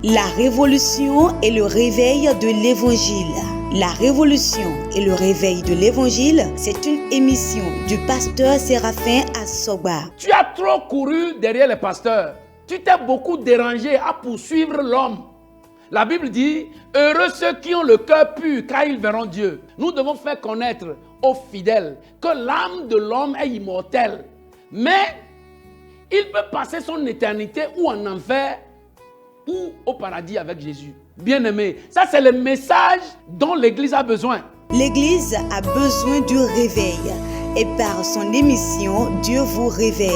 La révolution et le réveil de l'évangile. La révolution et le réveil de l'évangile, c'est une émission du pasteur Séraphin Assoba. Tu as trop couru derrière les pasteurs. Tu t'es beaucoup dérangé à poursuivre l'homme. La Bible dit, heureux ceux qui ont le cœur pur, car ils verront Dieu. Nous devons faire connaître aux fidèles que l'âme de l'homme est immortelle. Mais il peut passer son éternité ou en enfer ou au paradis avec Jésus. Bien-aimé, ça c'est le message dont l'Église a besoin. L'Église a besoin du réveil. Et par son émission, Dieu vous réveille.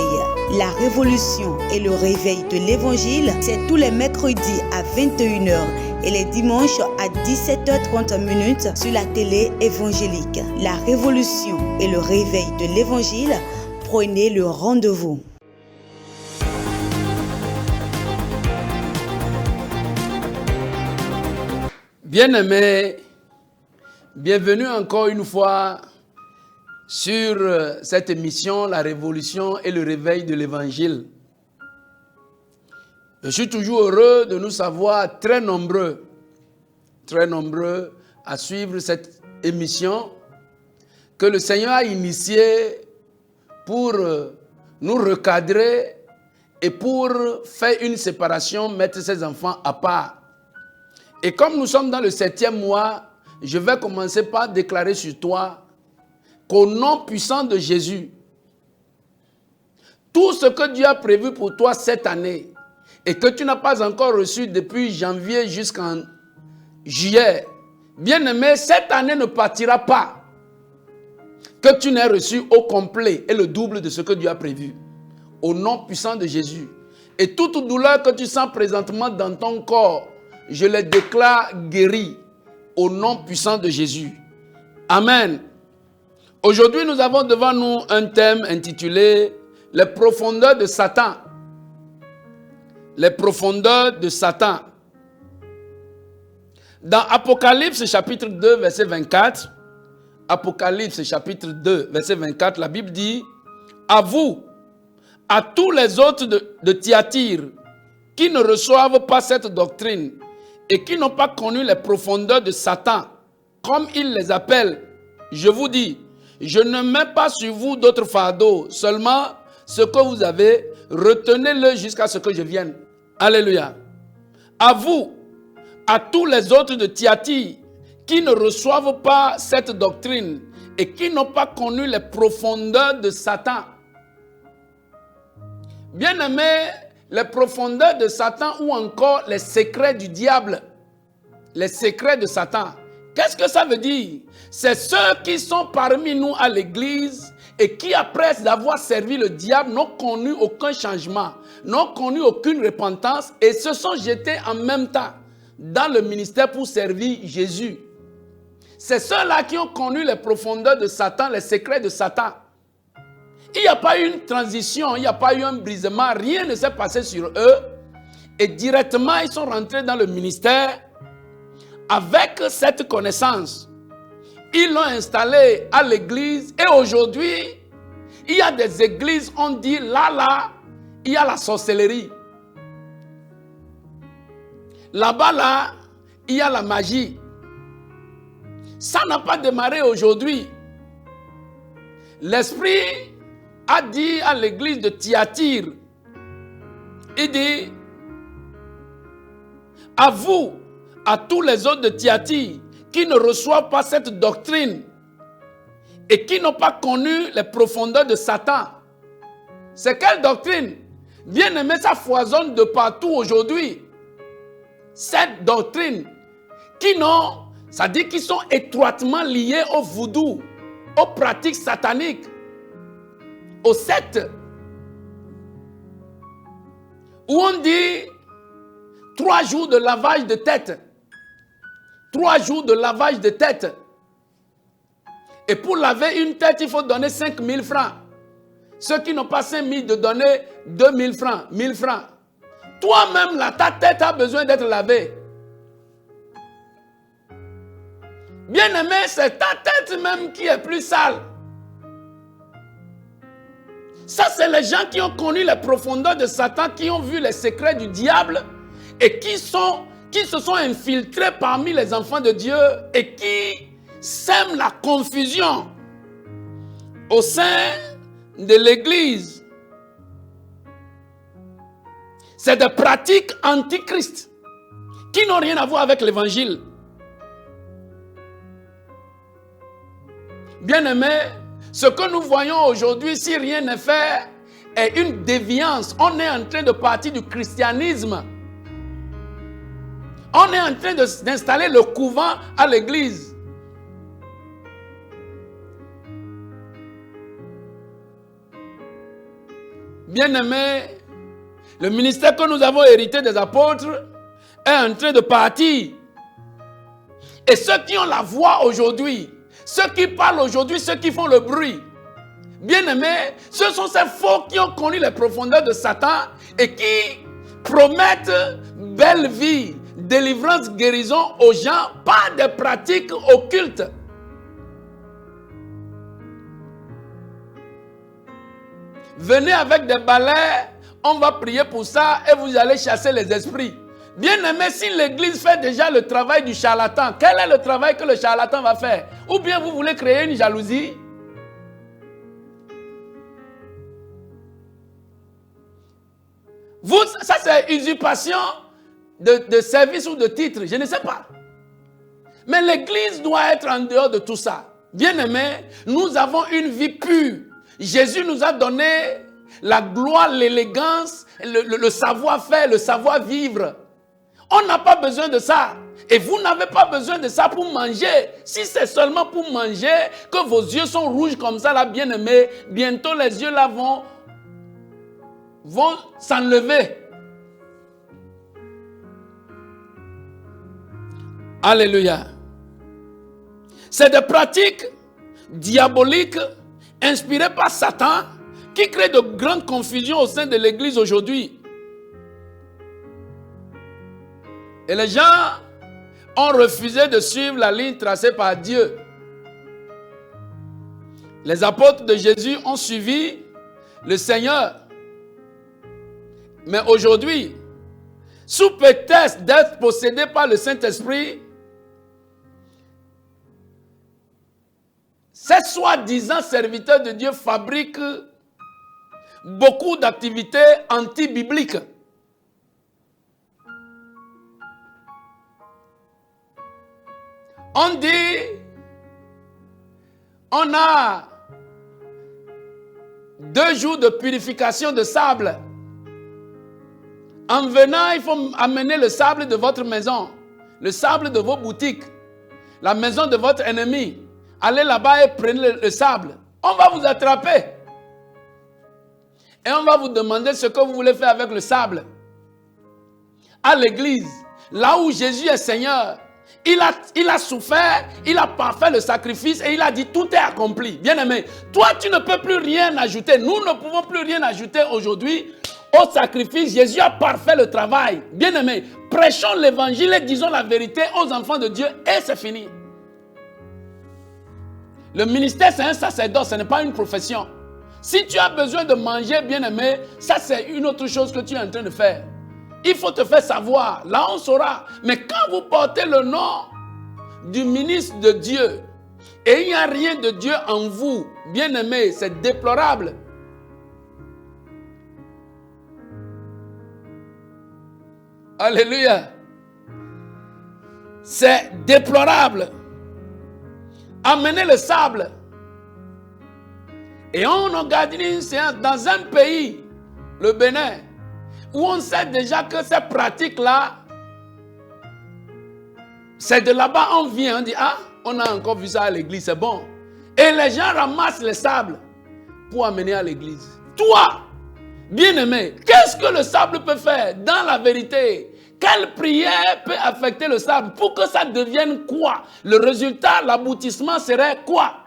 La révolution et le réveil de l'évangile, c'est tous les mercredis à 21h et les dimanches à 17h30 sur la télé évangélique. La révolution et le réveil de l'évangile, prenez le rendez-vous. Bien-aimés, bienvenue encore une fois sur cette émission, la révolution et le réveil de l'évangile. Je suis toujours heureux de nous savoir très nombreux à suivre cette émission que le Seigneur a initiée pour nous recadrer et pour faire une séparation, mettre ses enfants à part. Et comme nous sommes dans le 7e mois, je vais commencer par déclarer sur toi qu'au nom puissant de Jésus, tout ce que Dieu a prévu pour toi cette année et que tu n'as pas encore reçu depuis janvier jusqu'en juillet, bien-aimé, cette année ne partira pas que tu n'aies reçu au complet et le double de ce que Dieu a prévu. Au nom puissant de Jésus. Et toute douleur que tu sens présentement dans ton corps, je les déclare guéris au nom puissant de Jésus. Amen. Aujourd'hui, nous avons devant nous un thème intitulé « Les profondeurs de Satan ». Les profondeurs de Satan. Dans Apocalypse chapitre 2, verset 24, Apocalypse chapitre 2, verset 24, la Bible dit « À vous, à tous les autres de Thyatire, qui ne reçoivent pas cette doctrine et qui n'ont pas connu les profondeurs de Satan, comme il les appelle, je vous dis, je ne mets pas sur vous d'autres fardeaux, seulement ce que vous avez, retenez-le jusqu'à ce que je vienne. » Alléluia. À vous, à tous les autres de Thyatire, qui ne reçoivent pas cette doctrine et qui n'ont pas connu les profondeurs de Satan. Bien-aimés, les profondeurs de Satan ou encore les secrets du diable, les secrets de Satan. Qu'est-ce que ça veut dire? C'est ceux qui sont parmi nous à l'église et qui, après avoir servi le diable, n'ont connu aucun changement, n'ont connu aucune repentance et se sont jetés en même temps dans le ministère pour servir Jésus. C'est ceux-là qui ont connu les profondeurs de Satan, les secrets de Satan. Il n'y a pas eu une transition, il n'y a pas eu un brisement, rien ne s'est passé sur eux. Et directement, ils sont rentrés dans le ministère avec cette connaissance. Ils l'ont installé à l'église et aujourd'hui, il y a des églises, on dit là, il y a la sorcellerie. Là-bas, il y a la magie. Ça n'a pas démarré aujourd'hui. L'Esprit a dit à l'église de Thyatire, il dit, à vous, à tous les autres de Thyatire, qui ne reçoivent pas cette doctrine et qui n'ont pas connu les profondeurs de Satan. C'est quelle doctrine? Bien aimé, ça foisonne de partout aujourd'hui. Cette doctrine, ça dit qu'ils sont étroitement liés au voodoo, aux pratiques sataniques, aux sectes, où on dit 3 jours de lavage de tête. 3 jours de lavage de tête. Et pour laver une tête, il faut donner 5 000 francs. Ceux qui n'ont pas 5 000, de donner 2 000 francs, 1 000 francs. Toi-même, là, ta tête a besoin d'être lavée. Bien-aimé, c'est ta tête même qui est plus sale. Ça, c'est les gens qui ont connu les profondeurs de Satan, qui ont vu les secrets du diable et qui se sont infiltrés parmi les enfants de Dieu et qui sèment la confusion au sein de l'Église. C'est des pratiques antichrist qui n'ont rien à voir avec l'Évangile. Bien-aimés, ce que nous voyons aujourd'hui, si rien n'est fait, est une déviance. On est en train de partir du christianisme. On est en train d'installer le couvent à l'église. Bien-aimés, le ministère que nous avons hérité des apôtres est en train de partir. Et ceux qui ont la voix aujourd'hui, ceux qui parlent aujourd'hui, ceux qui font le bruit, bien-aimés, ce sont ces faux qui ont connu les profondeurs de Satan et qui promettent belle vie, délivrance, guérison aux gens par des pratiques occultes. Venez avec des balais, on va prier pour ça et vous allez chasser les esprits. Bien-aimé, si l'église fait déjà le travail du charlatan, quel est le travail que le charlatan va faire? Ou bien vous voulez créer une jalousie? Ça c'est usurpation de service ou de titre, je ne sais pas. Mais l'église doit être en dehors de tout ça. Bien-aimé, nous avons une vie pure. Jésus nous a donné la gloire, l'élégance, le savoir-faire, le savoir-vivre. On n'a pas besoin de ça. Et vous n'avez pas besoin de ça pour manger. Si c'est seulement pour manger, que vos yeux sont rouges comme ça, là, bien-aimés, bientôt les yeux là vont s'enlever. Alléluia. C'est des pratiques diaboliques inspirées par Satan qui créent de grandes confusions au sein de l'église aujourd'hui. Et les gens ont refusé de suivre la ligne tracée par Dieu. Les apôtres de Jésus ont suivi le Seigneur. Mais aujourd'hui, sous prétexte d'être possédés par le Saint-Esprit, ces soi-disant serviteurs de Dieu fabriquent beaucoup d'activités anti-bibliques. On dit, on a 2 jours de purification de sable. En venant, il faut amener le sable de votre maison, le sable de vos boutiques, la maison de votre ennemi. Allez là-bas et prenez le sable. On va vous attraper. Et on va vous demander ce que vous voulez faire avec le sable. À l'église, là où Jésus est Seigneur, il a souffert, il a parfait le sacrifice et il a dit tout est accompli. Bien-aimé, toi tu ne peux plus rien ajouter. Nous ne pouvons plus rien ajouter aujourd'hui au sacrifice. Jésus a parfait le travail. Bien-aimé, prêchons l'évangile et disons la vérité aux enfants de Dieu et c'est fini. Le ministère c'est un sacerdoce, ce n'est pas une profession. Si tu as besoin de manger, bien-aimé, ça c'est une autre chose que tu es en train de faire. Il faut te faire savoir, là on saura. Mais quand vous portez le nom du ministre de Dieu et il n'y a rien de Dieu en vous, bien-aimé, c'est déplorable. Alléluia. C'est déplorable. Amenez le sable. Et on organise une séance dans un pays, le Bénin, où on sait déjà que ces pratiques-là, c'est de là-bas on vient, on dit, ah, on a encore vu ça à l'église, c'est bon. Et les gens ramassent le sable pour amener à l'église. Toi, bien-aimé, qu'est-ce que le sable peut faire dans la vérité? Quelle prière peut affecter le sable pour que ça devienne quoi? Le résultat, l'aboutissement serait quoi?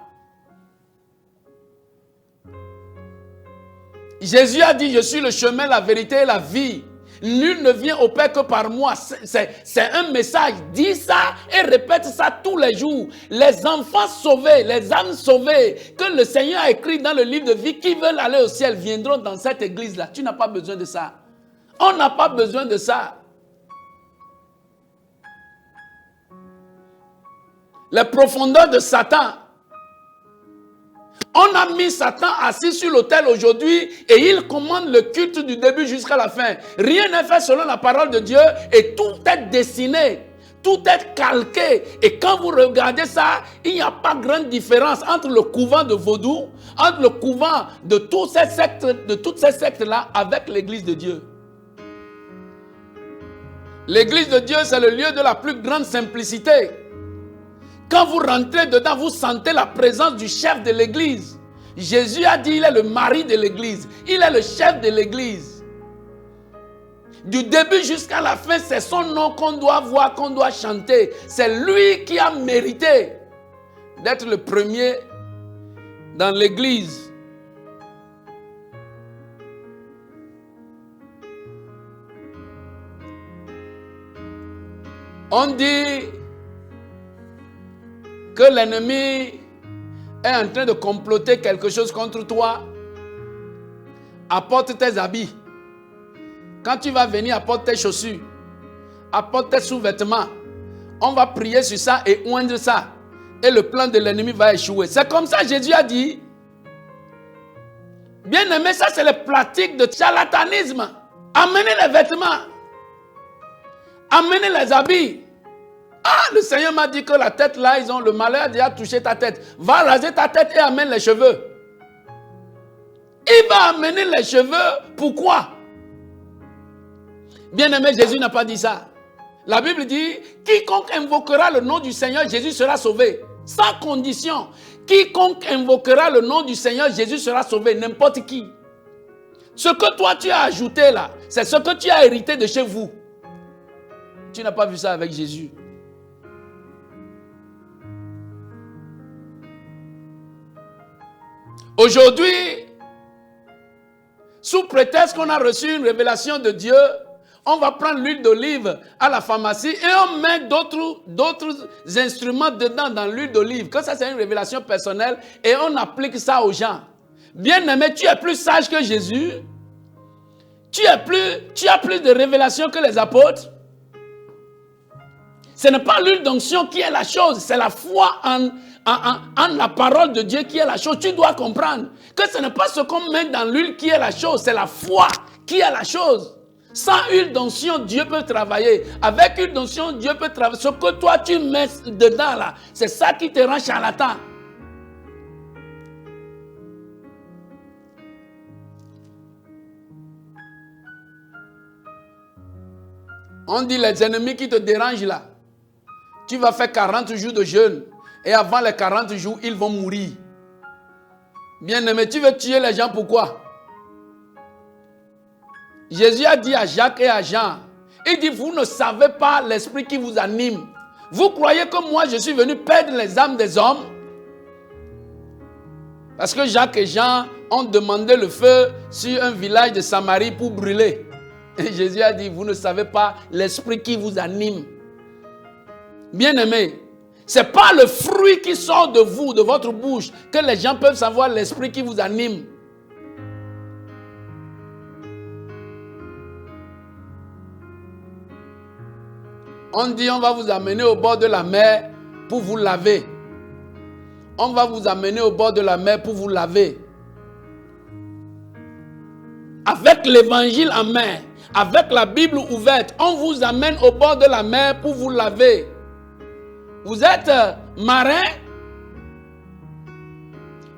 Jésus a dit, je suis le chemin, la vérité et la vie. Nul ne vient au Père que par moi. C'est un message. Dis ça et répète ça tous les jours. Les enfants sauvés, les âmes sauvées, que le Seigneur a écrit dans le livre de vie, qui veulent aller au ciel, viendront dans cette église-là. Tu n'as pas besoin de ça. On n'a pas besoin de ça. les profondeurs de Satan. On a mis Satan assis sur l'autel aujourd'hui et il commande le culte du début jusqu'à la fin. Rien n'est fait selon la parole de Dieu et tout est dessiné, tout est calqué. Et quand vous regardez ça, il n'y a pas grande différence entre le couvent de Vaudou, entre le couvent de toutes ces sectes-là avec l'église de Dieu. L'église de Dieu, c'est le lieu de la plus grande simplicité. Quand vous rentrez dedans, vous sentez la présence du chef de l'église. Jésus a dit, il est le mari de l'église. Il est le chef de l'église. Du début jusqu'à la fin, c'est son nom qu'on doit voir, qu'on doit chanter. C'est lui qui a mérité d'être le premier dans l'église. On dit que l'ennemi est en train de comploter quelque chose contre toi. Apporte tes habits. Quand tu vas venir, apporte tes chaussures. Apporte tes sous-vêtements. On va prier sur ça et oindre ça. Et le plan de l'ennemi va échouer. C'est comme ça que Jésus a dit. Bien aimé, ça c'est les pratiques de charlatanisme. Amenez les vêtements. Amenez les habits. Ah, le Seigneur m'a dit que la tête là, le malheur a déjà touché ta tête. Va raser ta tête et amène les cheveux. Il va amener les cheveux. Pourquoi? Bien aimé, Jésus n'a pas dit ça. La Bible dit, quiconque invoquera le nom du Seigneur, Jésus sera sauvé. Sans condition. Quiconque invoquera le nom du Seigneur, Jésus sera sauvé. N'importe qui. Ce que toi tu as ajouté là, c'est ce que tu as hérité de chez vous. Tu n'as pas vu ça avec Jésus. Aujourd'hui, sous prétexte qu'on a reçu une révélation de Dieu, on va prendre l'huile d'olive à la pharmacie et on met d'autres instruments dedans dans l'huile d'olive. Que ça c'est une révélation personnelle et on applique ça aux gens. Bien aimé, tu es plus sage que Jésus. Tu as plus de révélations que les apôtres. Ce n'est pas l'huile d'onction qui est la chose, c'est la foi en la parole de Dieu qui est la chose. Tu dois comprendre que ce n'est pas ce qu'on met dans l'huile qui est la chose, c'est la foi qui est la chose. Sans huile d'onction, Dieu peut travailler. Avec huile d'onction, Dieu peut travailler. Ce que toi tu mets dedans là, c'est ça qui te rend charlatan. On dit les ennemis qui te dérangent là. Tu vas faire 40 jours de jeûne. Et avant les 40 jours, ils vont mourir. Bien-aimé, tu veux tuer les gens, pourquoi? Jésus a dit à Jacques et à Jean, il dit, vous ne savez pas l'esprit qui vous anime. Vous croyez que moi, je suis venu perdre les âmes des hommes? Parce que Jacques et Jean ont demandé le feu sur un village de Samarie pour brûler. Et Jésus a dit, vous ne savez pas l'esprit qui vous anime. Bien-aimé, ce n'est pas le fruit qui sort de vous, de votre bouche, que les gens peuvent savoir l'esprit qui vous anime. On dit, on va vous amener au bord de la mer pour vous laver. On va vous amener au bord de la mer pour vous laver. Avec l'évangile en main, avec la Bible ouverte, on vous amène au bord de la mer pour vous laver. Vous êtes marin?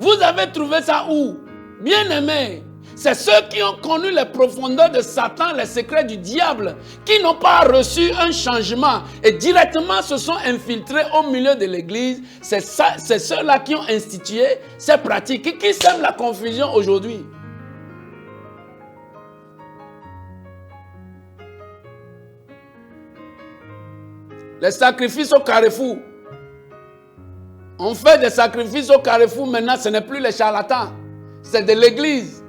Vous avez trouvé ça où? Bien aimé, c'est ceux qui ont connu les profondeurs de Satan, les secrets du diable, qui n'ont pas reçu un changement et directement se sont infiltrés au milieu de l'église. C'est ceux-là qui ont institué ces pratiques, qui sèment la confusion aujourd'hui. Les sacrifices au carrefour. On fait des sacrifices au carrefour maintenant, ce n'est plus les charlatans. C'est de l'église.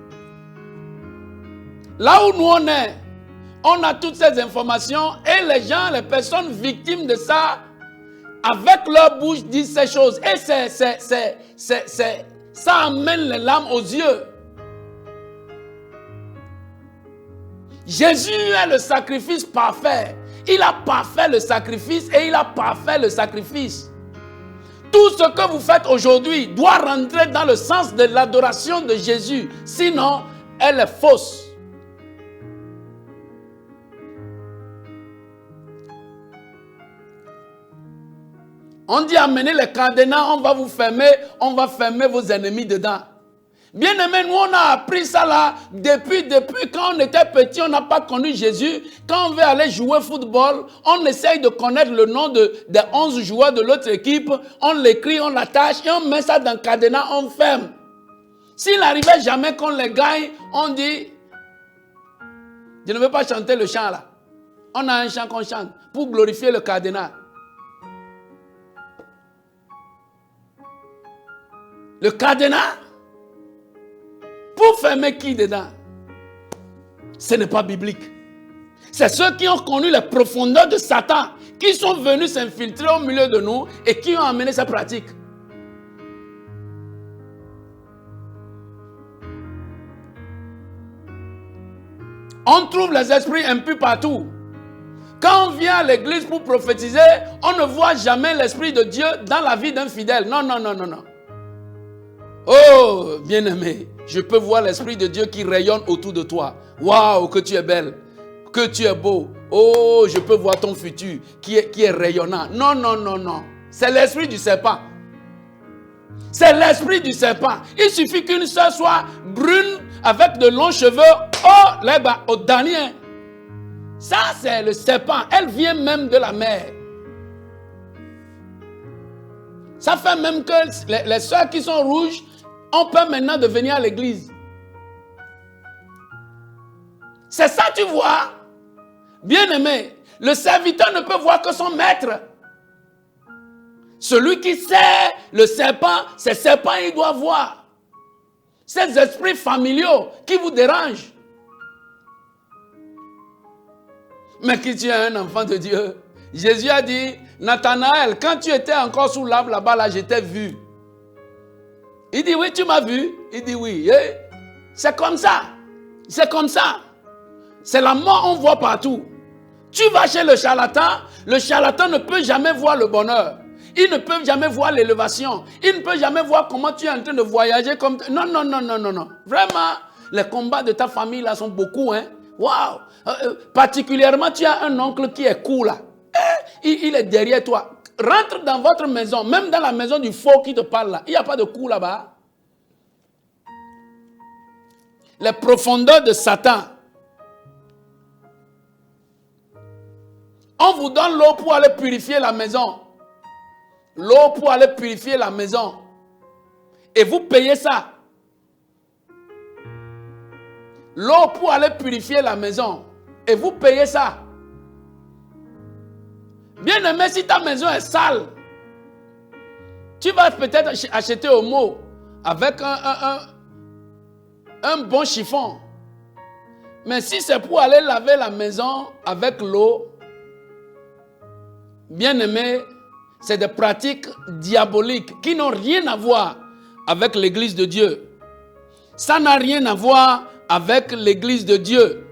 Là où nous on a toutes ces informations et les gens, les personnes victimes de ça, avec leur bouche disent ces choses. Et ça amène les larmes aux yeux. Jésus est le sacrifice parfait. Il a parfait le sacrifice et il a parfait le sacrifice. Tout ce que vous faites aujourd'hui doit rentrer dans le sens de l'adoration de Jésus. Sinon, elle est fausse. On dit amenez les cadenas, on va vous fermer, on va fermer vos ennemis dedans. Bien aimé, nous on a appris ça là, depuis quand on était petit, on n'a pas connu Jésus. Quand on veut aller jouer au football, on essaye de connaître le nom des 11 joueurs de l'autre équipe, on l'écrit, on l'attache et on met ça dans le cadenas, on ferme. S'il n'arrivait jamais qu'on les gagne, on dit, je ne veux pas chanter le chant là. On a un chant qu'on chante pour glorifier le cadenas. Le cadenas, pour fermer qui dedans? Ce n'est pas biblique. C'est ceux qui ont connu les profondeurs de Satan, qui sont venus s'infiltrer au milieu de nous et qui ont amené cette pratique. On trouve les esprits impurs partout. Quand on vient à l'église pour prophétiser, on ne voit jamais l'esprit de Dieu dans la vie d'un fidèle. Non, non, non, non, non. Oh, bien-aimé, je peux voir l'Esprit de Dieu qui rayonne autour de toi. Waouh, que tu es belle, que tu es beau. Oh, je peux voir ton futur qui est rayonnant. Non, non, non, non. C'est l'esprit du serpent. C'est l'esprit du serpent. Il suffit qu'une soeur soit brune avec de longs cheveux. Oh, là-bas, au dernier. Ça, c'est le serpent. Elle vient même de la mer. Ça fait même que les soeurs qui sont rouges, on peut maintenant de venir à l'église. C'est ça, tu vois. Bien aimé, le serviteur ne peut voir que son maître. Celui qui sait le serpent, c'est serpent, il doit voir. Ces esprits familiaux qui vous dérangent. Mais qui tu es un enfant de Dieu. Jésus a dit, Nathanaël, quand tu étais encore sous l'arbre là-bas, là, je t'ai vu. Il dit, oui, tu m'as vu. Il dit, oui. C'est comme ça. C'est comme ça. C'est la mort, on voit partout. Tu vas chez le charlatan ne peut jamais voir le bonheur. Il ne peut jamais voir l'élévation. Il ne peut jamais voir comment tu es en train de voyager. Non, non, non, non, non, non. Vraiment, les combats de ta famille là sont beaucoup. Hein? Waouh. Particulièrement, tu as un oncle qui est cool là. Il est derrière toi. Rentre dans votre maison, même dans la maison du faux qui te parle là. Il n'y a pas de coup là-bas. Les profondeurs de Satan. On vous donne l'eau pour aller purifier la maison. L'eau pour aller purifier la maison. Et vous payez ça. L'eau pour aller purifier la maison. Et vous payez ça. Bien aimé, si ta maison est sale, tu vas peut-être acheter au mot avec un bon chiffon. Mais si c'est pour aller laver la maison avec l'eau, bien aimé, c'est des pratiques diaboliques qui n'ont rien à voir avec l'église de Dieu. Ça n'a rien à voir avec l'église de Dieu.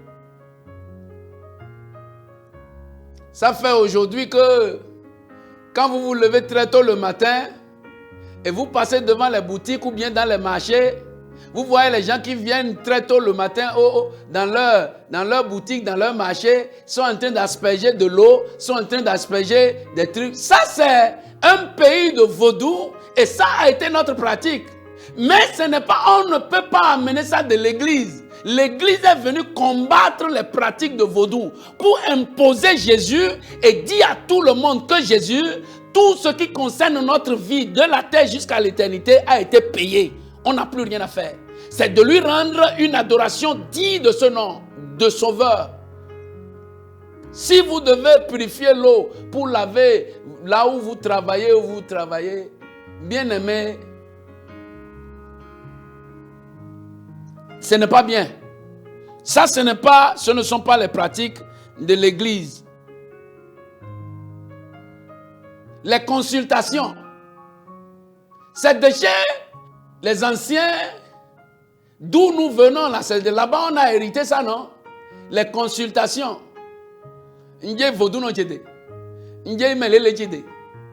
Ça fait aujourd'hui que quand vous vous levez très tôt le matin et vous passez devant les boutiques ou bien dans les marchés, vous voyez les gens qui viennent très tôt le matin dans leur boutique, dans leur marché, sont en train d'asperger de l'eau, sont en train d'asperger des trucs. Ça, c'est un pays de vaudou et ça a été notre pratique. Mais ce n'est pas, on ne peut pas amener ça de l'église. L'église est venue combattre les pratiques de vaudou pour imposer Jésus et dire à tout le monde que Jésus, tout ce qui concerne notre vie de la terre jusqu'à l'éternité a été payé. On n'a plus rien à faire. C'est de lui rendre une adoration digne de ce nom, de sauveur. Si vous devez purifier l'eau pour laver là où vous travaillez, bien aimé, ce n'est pas bien. Ça, ce ne sont pas les pratiques de l'église. Les consultations. C'est de chez les anciens d'où nous venons là. C'est de là-bas on a hérité ça, non? Les consultations.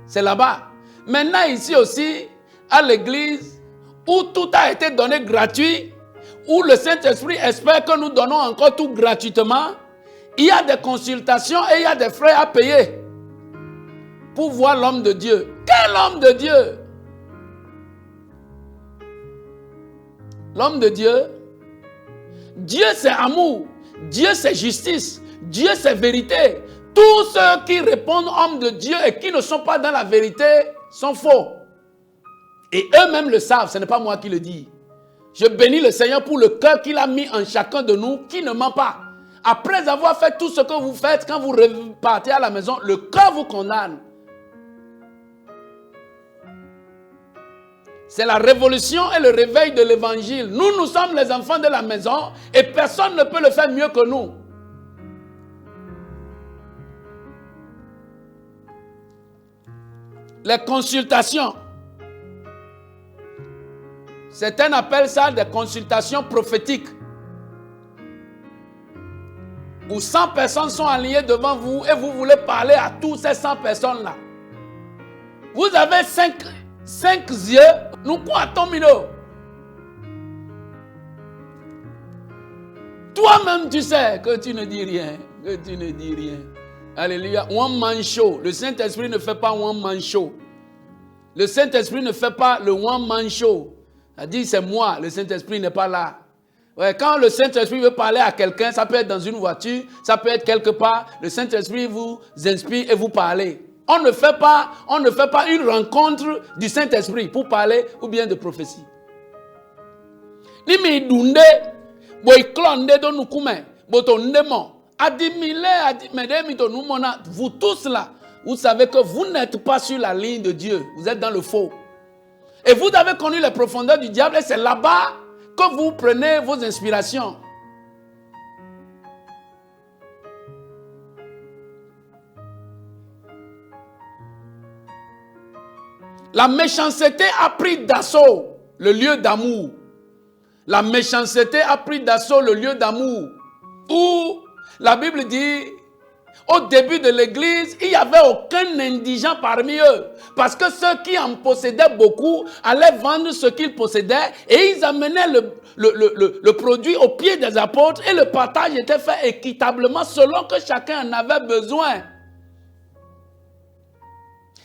C'est là-bas. Maintenant, ici aussi, à l'église, où tout a été donné gratuit, où le Saint-Esprit espère que nous donnons encore tout gratuitement, il y a des consultations et il y a des frais à payer pour voir l'homme de Dieu. Quel homme de Dieu? L'homme de Dieu, Dieu c'est amour, Dieu c'est justice, Dieu c'est vérité. Tous ceux qui répondent homme de Dieu et qui ne sont pas dans la vérité sont faux. Et eux-mêmes le savent, ce n'est pas moi qui le dis. Je bénis le Seigneur pour le cœur qu'il a mis en chacun de nous qui ne ment pas. Après avoir fait tout ce que vous faites, quand vous repartez à la maison, le cœur vous condamne. C'est la révolution et le réveil de l'évangile. Nous sommes les enfants de la maison et personne ne peut le faire mieux que nous. Les consultations. Certains appellent ça des consultations prophétiques. Où 100 personnes sont alignées devant vous et vous voulez parler à tous ces 100 personnes-là. Vous avez 5 yeux, nous quoi tomino. Toi-même tu sais que tu ne dis rien, Alléluia. One man show. Le Saint-Esprit ne fait pas one man show. Le Saint-Esprit ne fait pas le one man show. Il dit c'est moi, le Saint-Esprit n'est pas là. Ouais, quand le Saint-Esprit veut parler à quelqu'un, ça peut être dans une voiture, ça peut être quelque part, le Saint-Esprit vous inspire et vous parlez. On ne fait pas une rencontre du Saint-Esprit pour parler ou bien de prophétie. Vous tous là, vous savez que vous n'êtes pas sur la ligne de Dieu, vous êtes dans le faux. Et vous avez connu les profondeurs du diable et c'est là-bas que vous prenez vos inspirations. La méchanceté a pris d'assaut le lieu d'amour. La méchanceté a pris d'assaut le lieu d'amour. Où la Bible dit, au début de l'église, il n'y avait aucun indigent parmi eux. Parce que ceux qui en possédaient beaucoup allaient vendre ce qu'ils possédaient et ils amenaient le produit au pied des apôtres et le partage était fait équitablement selon que chacun en avait besoin.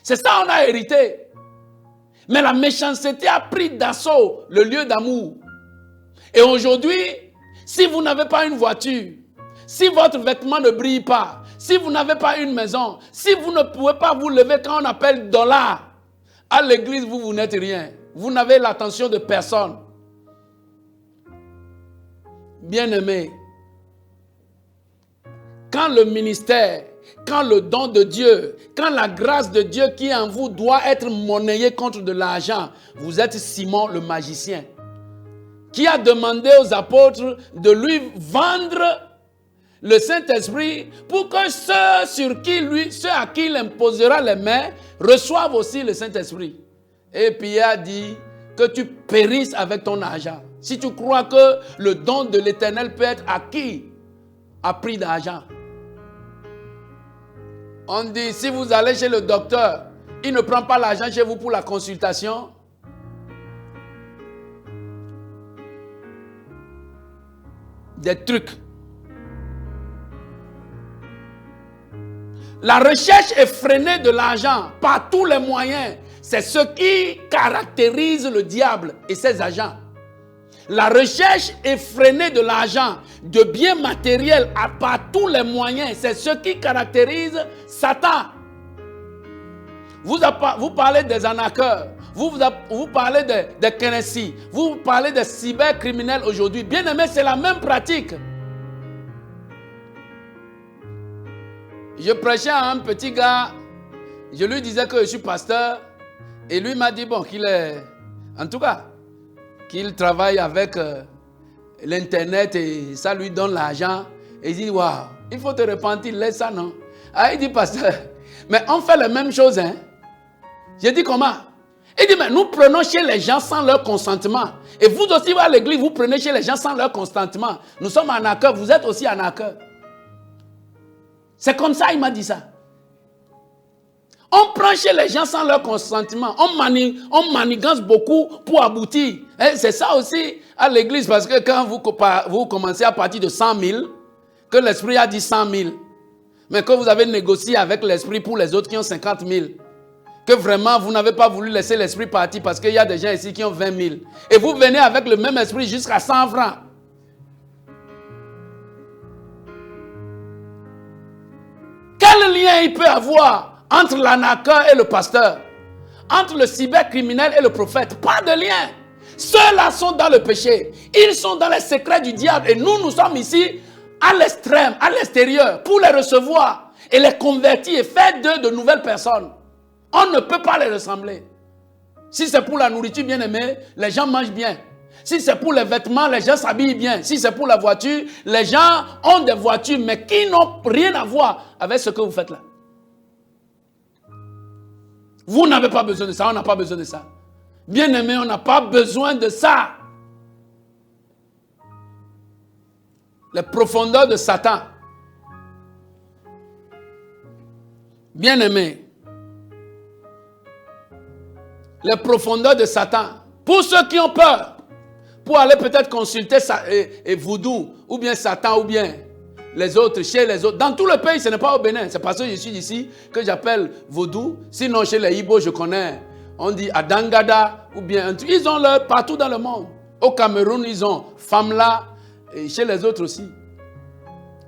C'est ça qu'on a hérité. Mais la méchanceté a pris d'assaut le lieu d'amour. Et aujourd'hui, si vous n'avez pas une voiture, si votre vêtement ne brille pas, si vous n'avez pas une maison, si vous ne pouvez pas vous lever quand on appelle dollar, à l'église, vous n'êtes rien. Vous n'avez l'attention de personne. Bien-aimé, quand le ministère, quand le don de Dieu, quand la grâce de Dieu qui est en vous doit être monnayée contre de l'argent, vous êtes Simon le magicien, qui a demandé aux apôtres de lui vendre le Saint-Esprit pour que ceux à qui il imposera les mains reçoivent aussi le Saint-Esprit. Et Pierre a dit que tu périsses avec ton argent. Si tu crois que le don de l'Éternel peut être acquis à prix d'argent. On dit, si vous allez chez le docteur, il ne prend pas l'argent chez vous pour la consultation. Des trucs. La recherche effrénée de l'argent par tous les moyens, c'est ce qui caractérise le diable et ses agents. La recherche effrénée de l'argent, de biens matériels par tous les moyens, c'est ce qui caractérise Satan. Vous parlez des arnaqueurs, vous parlez des Kennedy, vous parlez des cybercriminels aujourd'hui. Bien aimé, c'est la même pratique. Je prêchais à un petit gars, je lui disais que je suis pasteur, et lui m'a dit, bon, qu'il est, en tout cas, qu'il travaille avec l'internet et ça lui donne l'argent. Et il dit, waouh, il faut te repentir, laisse ça, non? Ah, il dit, pasteur, mais on fait la même chose, hein? J'ai dit, comment? Il dit, mais nous prenons chez les gens sans leur consentement. Et vous aussi, à l'église, vous prenez chez les gens sans leur consentement. Nous sommes arnaqueurs, vous êtes aussi arnaqueurs. C'est comme ça, il m'a dit ça. On prend chez les gens sans leur consentement. On manigance beaucoup pour aboutir. Et c'est ça aussi à l'église, parce que quand vous commencez à partir de 100 000, que l'esprit a dit 100 000, mais que vous avez négocié avec l'esprit pour les autres qui ont 50 000, que vraiment vous n'avez pas voulu laisser l'esprit partir parce qu'il y a des gens ici qui ont 20 000. Et vous venez avec le même esprit jusqu'à 100 francs. Quel lien il peut avoir entre l'anaquin et le pasteur? Entre le cybercriminel et le prophète? Pas de lien. Ceux-là sont dans le péché. Ils sont dans les secrets du diable. Et nous sommes ici à l'extrême, à l'extérieur, pour les recevoir et les convertir et faire d'eux de nouvelles personnes. On ne peut pas les ressembler. Si c'est pour la nourriture, bien aimé, les gens mangent bien. Si c'est pour les vêtements, les gens s'habillent bien. Si c'est pour la voiture, les gens ont des voitures, mais qui n'ont rien à voir avec ce que vous faites là. Vous n'avez pas besoin de ça, on n'a pas besoin de ça. Bien aimé, on n'a pas besoin de ça. Les profondeurs de Satan. Bien aimé, les profondeurs de Satan. Pour ceux qui ont peur, pour aller peut-être consulter Voodoo, ou bien Satan, ou bien les autres, chez les autres. Dans tout le pays, ce n'est pas au Bénin. C'est parce que je suis ici que j'appelle Voodoo. Sinon, chez les Ibo, je connais. On dit Adangada, ou bien... Ils ont leur partout dans le monde. Au Cameroun, ils ont Famla, et chez les autres aussi.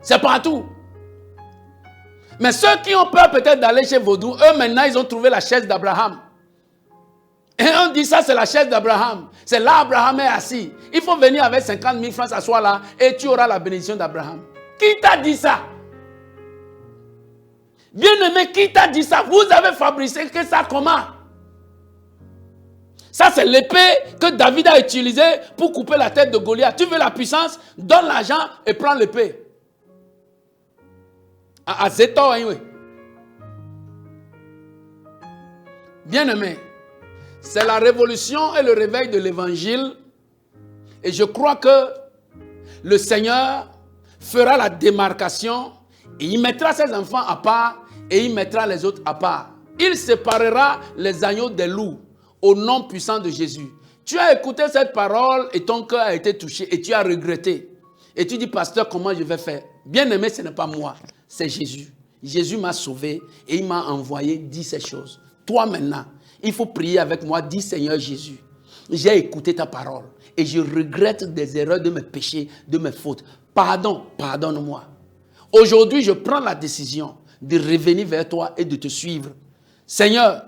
C'est partout. Mais ceux qui ont peur peut-être d'aller chez Vaudou, eux maintenant, ils ont trouvé la chaise d'Abraham. Et on dit ça, c'est la chaise d'Abraham. C'est là Abraham est assis. Il faut venir avec 50 000 francs, s'asseoir là, et tu auras la bénédiction d'Abraham. Qui t'a dit ça? Bien-aimé, qui t'a dit ça? Vous avez fabriqué que ça comment? Ça, c'est l'épée que David a utilisée pour couper la tête de Goliath. Tu veux la puissance? Donne l'argent et prends l'épée. À Zétor, oui. Bien-aimé, c'est la révolution et le réveil de l'évangile. Et je crois que le Seigneur fera la démarcation et il mettra ses enfants à part et il mettra les autres à part. Il séparera les agneaux des loups au nom puissant de Jésus. Tu as écouté cette parole et ton cœur a été touché et tu as regretté. Et tu dis, pasteur, comment je vais faire? Bien-aimé, ce n'est pas moi, c'est Jésus. Jésus m'a sauvé et il m'a envoyé dire ces choses. Toi maintenant, il faut prier avec moi, dis Seigneur Jésus, j'ai écouté ta parole et je regrette des erreurs de mes péchés, de mes fautes. Pardonne-moi. Aujourd'hui, je prends la décision de revenir vers toi et de te suivre. Seigneur,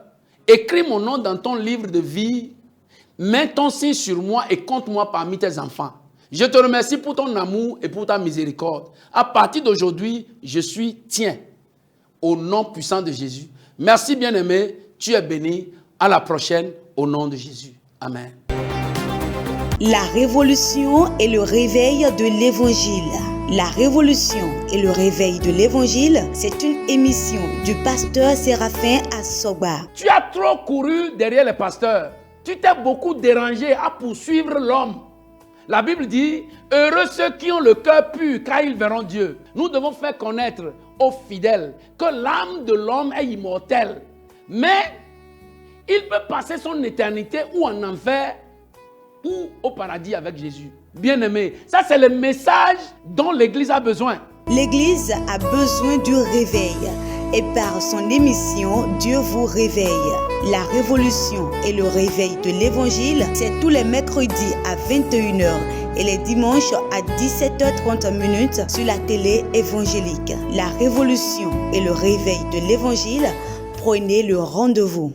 écris mon nom dans ton livre de vie, mets ton signe sur moi et compte-moi parmi tes enfants. Je te remercie pour ton amour et pour ta miséricorde. À partir d'aujourd'hui, je suis tien. Au nom puissant de Jésus. Merci bien-aimé, tu es béni. À la prochaine, au nom de Jésus. Amen. La révolution et le réveil de l'évangile. La révolution et le réveil de l'évangile, c'est une émission du pasteur Séraphin Assoba. Tu as trop couru derrière les pasteurs. Tu t'es beaucoup dérangé à poursuivre l'homme. La Bible dit, heureux ceux qui ont le cœur pur, car ils verront Dieu. Nous devons faire connaître aux fidèles que l'âme de l'homme est immortelle. Mais il peut passer son éternité ou en enfer ou au paradis avec Jésus. Bien-aimé, ça c'est le message dont l'Église a besoin. L'Église a besoin du réveil. Et par son émission, Dieu vous réveille. La révolution et le réveil de l'évangile, c'est tous les mercredis à 21h et les dimanches à 17h30 sur la télé évangélique. La révolution et le réveil de l'évangile, prenez le rendez-vous.